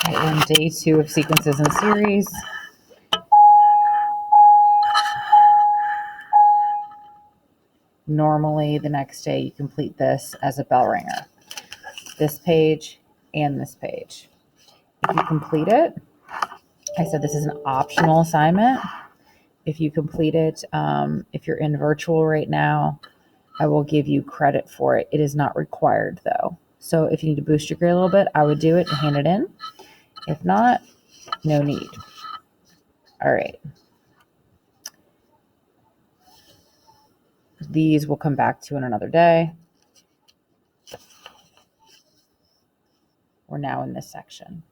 All right, we're on day 2 of sequences and series. Normally, the next day you complete this as a bell ringer. This page and this page. If you complete it, I said this is an optional assignment. If you complete it, if you're in virtual right now, I will give you credit for it. It is not required though. So if you need to boost your grade a little bit, I would do it and hand it in. If not, no need. All right. These we'll come back to in another day. We're now in this section.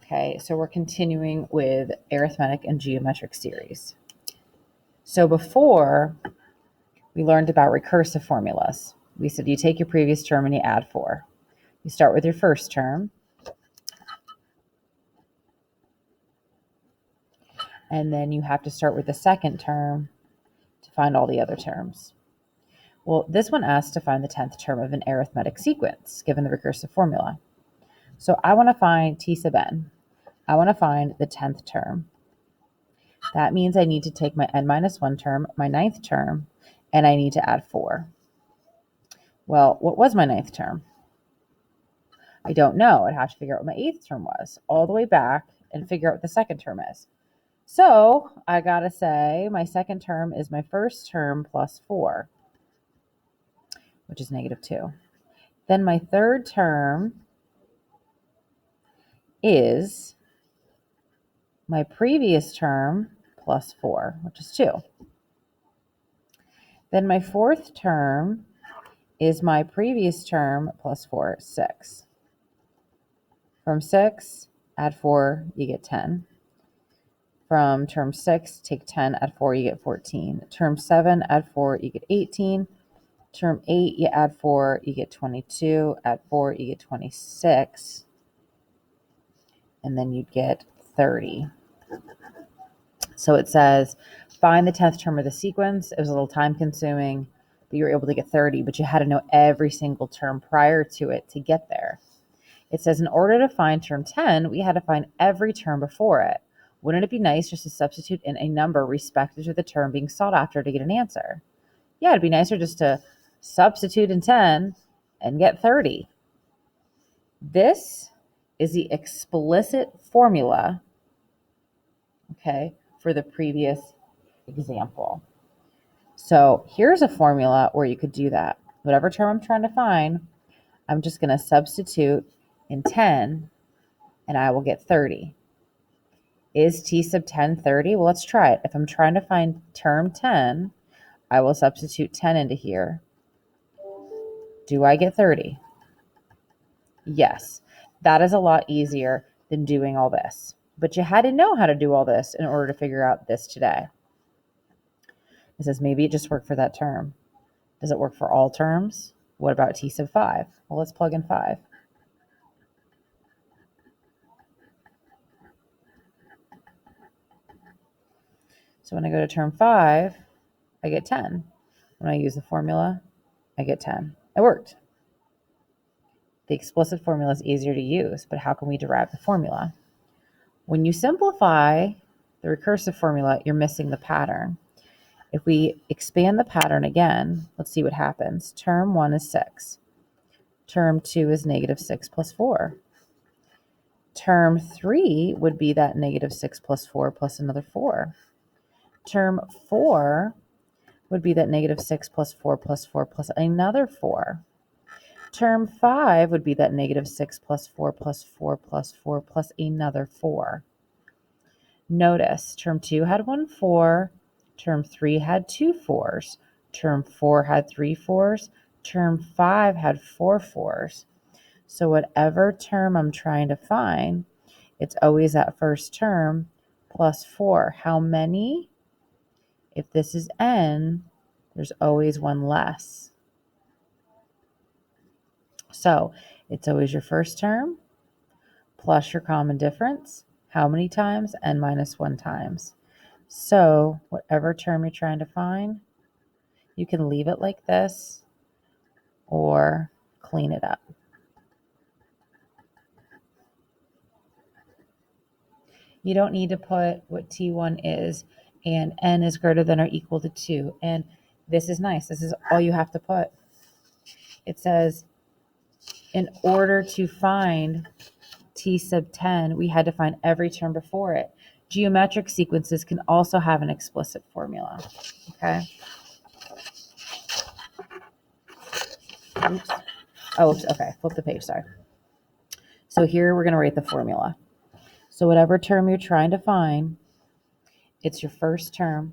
Okay, so we're continuing with arithmetic and geometric series. So before, we learned about recursive formulas. We said you take your previous term and you add 4. You start with your first term. And then you have to start with the second term to find all the other terms. Well, this one asks to find the 10th term of an arithmetic sequence, given the recursive formula. So I want to find T sub n. I want to find the 10th term. That means I need to take my n minus 1 term, my 9th term, and I need to add 4. Well, what was my 9th term? I don't know. I'd have to figure out what my 8th term was, all the way back, and figure out what the second term is. So I got to say my second term is my first term plus 4, which is negative 2. Then my third term is my previous term plus 4, which is 2. Then my fourth term is my previous term plus 4, 6. From 6, add 4, you get 10. From term 6, take 10, add 4, you get 14. Term 7, add 4, you get 18. Term 8, you add 4, you get 22. Add 4, you get 26. And then you'd get 30. So it says, find the 10th term of the sequence. It was a little time consuming, but you were able to get 30, but you had to know every single term prior to it to get there. It says, in order to find term 10, we had to find every term before it. Wouldn't it be nice just to substitute in a number respective to the term being sought after to get an answer? Yeah, it'd be nicer just to substitute in 10 and get 30. This is the explicit formula, okay, for the previous example. So here's a formula where you could do that. Whatever term I'm trying to find, I'm just going to substitute in 10 and I will get 30. Is T sub 10 30? Well, let's try it. If I'm trying to find term 10, I will substitute 10 into here. Do I get 30? Yes. That is a lot easier than doing all this. But you had to know how to do all this in order to figure out this today. It says maybe it just worked for that term. Does it work for all terms? What about T sub 5? Well, let's plug in 5. So when I go to term 5, I get 10. When I use the formula, I get 10. It worked. The explicit formula is easier to use, but how can we derive the formula? When you simplify the recursive formula, you're missing the pattern. If we expand the pattern again, let's see what happens. Term 1 is 6. Term 2 is negative 6 plus 4. Term 3 would be that negative 6 plus 4 plus another 4. Term 4 would be that negative 6 plus 4 plus 4 plus another 4. Term 5 would be that negative 6 plus 4 plus 4 plus 4 plus another 4. Notice term 2 had 1 4, term 3 had 2 4s, term 4 had 3 4s, term 5 had 4 4s. So whatever term I'm trying to find, it's always that first term plus 4. How many? If this is n, there's always one less. So it's always your first term plus your common difference. How many times? N minus 1 times. So whatever term you're trying to find, you can leave it like this or clean it up. You don't need to put what T1 is, and n is greater than or equal to 2. And this is nice. This is all you have to put. It says, in order to find T sub 10, we had to find every term before it. Geometric sequences can also have an explicit formula. Okay. Oops. Oh, oops. Okay. Flip the page. Sorry. So here we're going to write the formula. So whatever term you're trying to find, it's your first term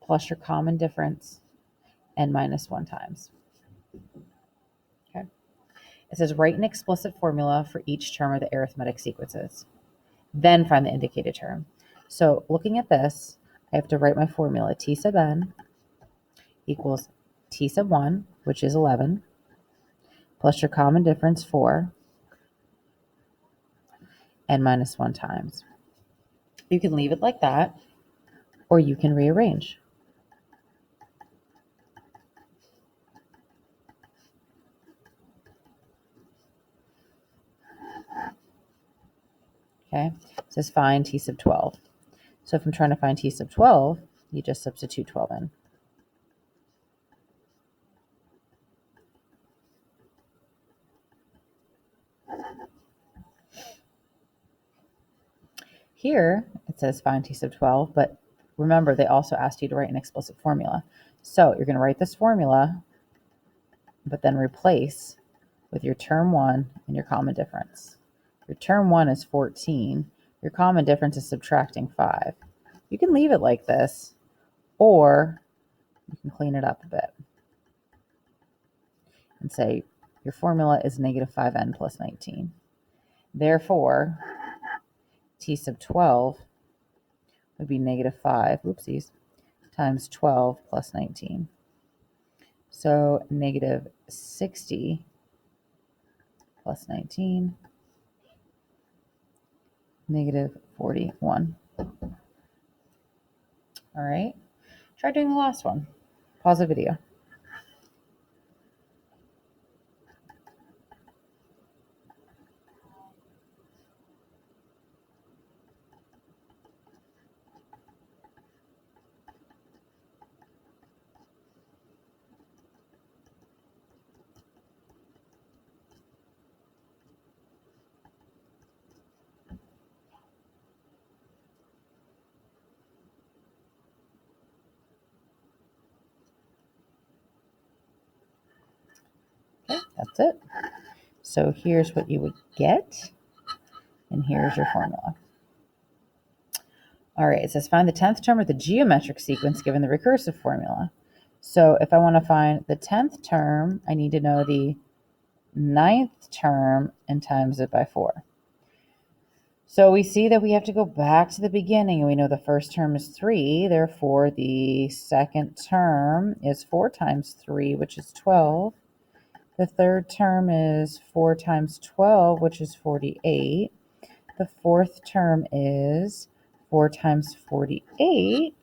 plus your common difference n minus 1 times. Okay. It says write an explicit formula for each term of the arithmetic sequences. Then find the indicated term. So looking at this, I have to write my formula. T sub n equals T sub 1, which is 11, plus your common difference 4, n minus 1 times. You can leave it like that, or you can rearrange. Okay, it says find T sub 12. So if I'm trying to find T sub 12, you just substitute 12 in. Here, it says find T sub 12, but remember, they also asked you to write an explicit formula. So you're going to write this formula, but then replace with your term 1 and your common difference. Your term 1 is 14. Your common difference is subtracting 5. You can leave it like this, or you can clean it up a bit and say your formula is negative 5n plus 19. Therefore, T sub 12 would be negative 5, oopsies, times 12 plus 19. So negative 60 plus 19, negative 41. All right, try doing the last one. Pause the video. Okay, that's it. So here's what you would get, and here's your formula. All right, it says find the 10th term of the geometric sequence given the recursive formula. So if I want to find the 10th term, I need to know the 9th term and times it by 4. So we see that we have to go back to the beginning, and we know the first term is 3. Therefore, the second term is 4 times 3, which is 12. The third term is 4 times 12, which is 48. The fourth term is 4 times 48,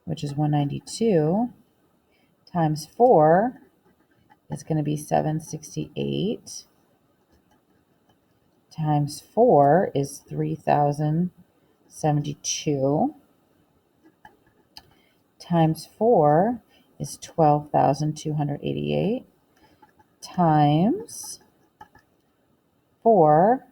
which is 192, times 4 is going to be 768, times 4 is 3,072, times 4 is 12,288, times 4,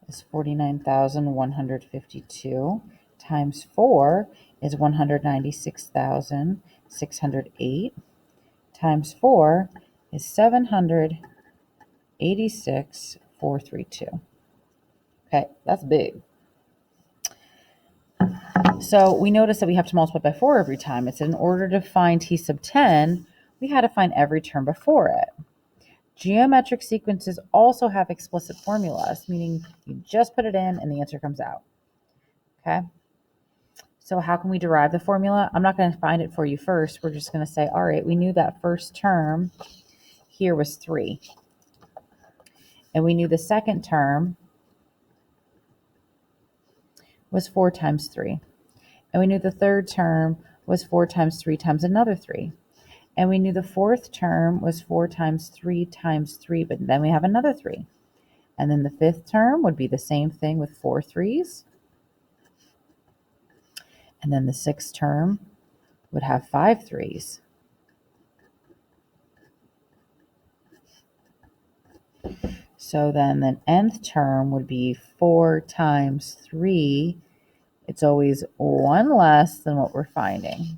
is 49,152, times 4 is 196,608, times 4 is 786,432. Okay, that's big. So we notice that we have to multiply by 4 every time. It's in order to find T sub 10, we had to find every term before it. Geometric sequences also have explicit formulas, meaning you just put it in and the answer comes out. Okay? So how can we derive the formula? I'm not going to find it for you first. We're just going to say, all right, we knew that first term here was 3. And we knew the second term was 4 times 3. And we knew the third term was 4 times 3 times another 3. And we knew the fourth term was 4 times 3 times 3, but then we have another 3. And then the fifth term would be the same thing with 4 3s. And then the sixth term would have 5 3s. So then the nth term would be 4 times 3. It's always 1 less than what we're finding.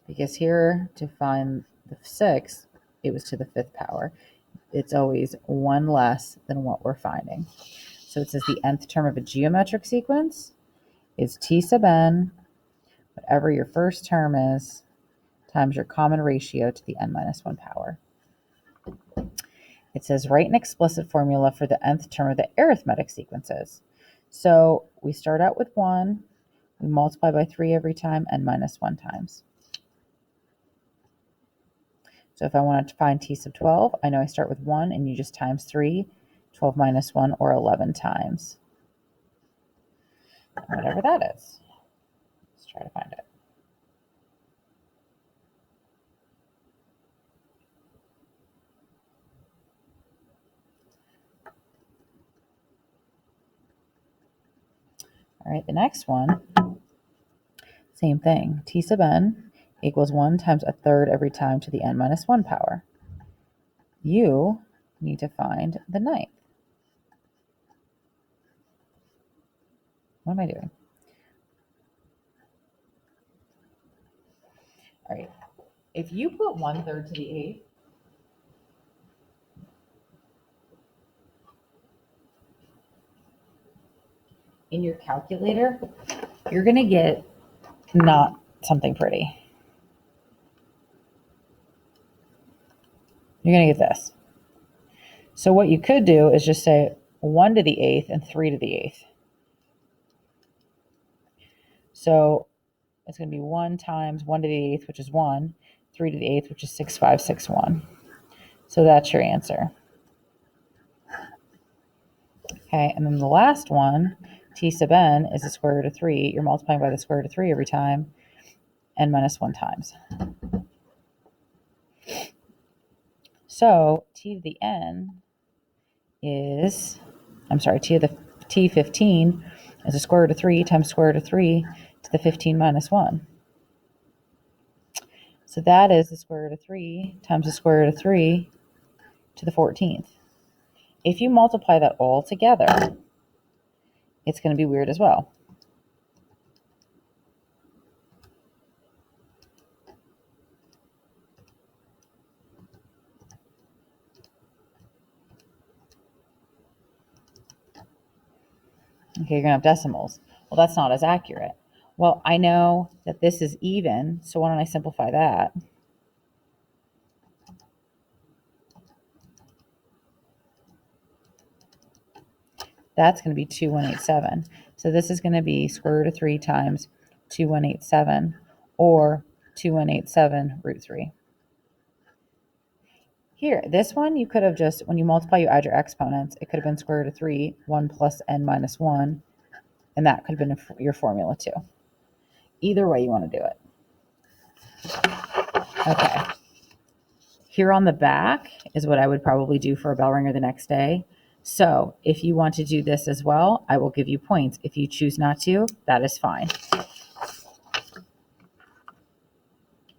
Because here, to find the 6, it was to the 5th power. It's always 1 less than what we're finding. So it says the nth term of a geometric sequence is t sub n, whatever your first term is, times your common ratio to the n minus 1 power. It says write an explicit formula for the nth term of the arithmetic sequences. So we start out with 1, we multiply by 3 every time, n minus 1 times. So if I wanted to find t sub 12, I know I start with 1 and you just times 3, 12 minus 1, or 11 times. Whatever that is. Let's try to find it. All right, the next one, same thing. T sub n equals 1 times a third every time to the n minus 1 power. You need to find the ninth. What am I doing? All right, if you put 1/3 to the 8th, in your calculator, you're going to get not something pretty. You're going to get this. So what you could do is just say 1 to the 8th and 3 to the 8th. So it's going to be 1 times 1 to the 8th, which is 1, 3 to the 8th, which is 6, 5, 6, 1. So that's your answer. Okay, and then the last one, t sub n, is the square root of 3. You're multiplying by the square root of 3 every time, n minus 1 times. So t to the n is, t15 is the square root of 3 times square root of 3 to the 15 minus 1. So that is the square root of 3 times the square root of 3 to the 14th. If you multiply that all together, it's going to be weird as well. Okay, you're going to have decimals. Well, that's not as accurate. Well, I know that this is even, so why don't I simplify that? That's going to be 2187. So this is going to be square root of 3 times 2187, or 2187 root 3. Here, this one you could have just, when you multiply, you add your exponents. It could have been square root of 3, 1 plus n minus 1, and that could have been your formula too. Either way you want to do it. Okay. Here on the back is what I would probably do for a bell ringer the next day. So if you want to do this as well, I will give you points. If you choose not to, that is fine.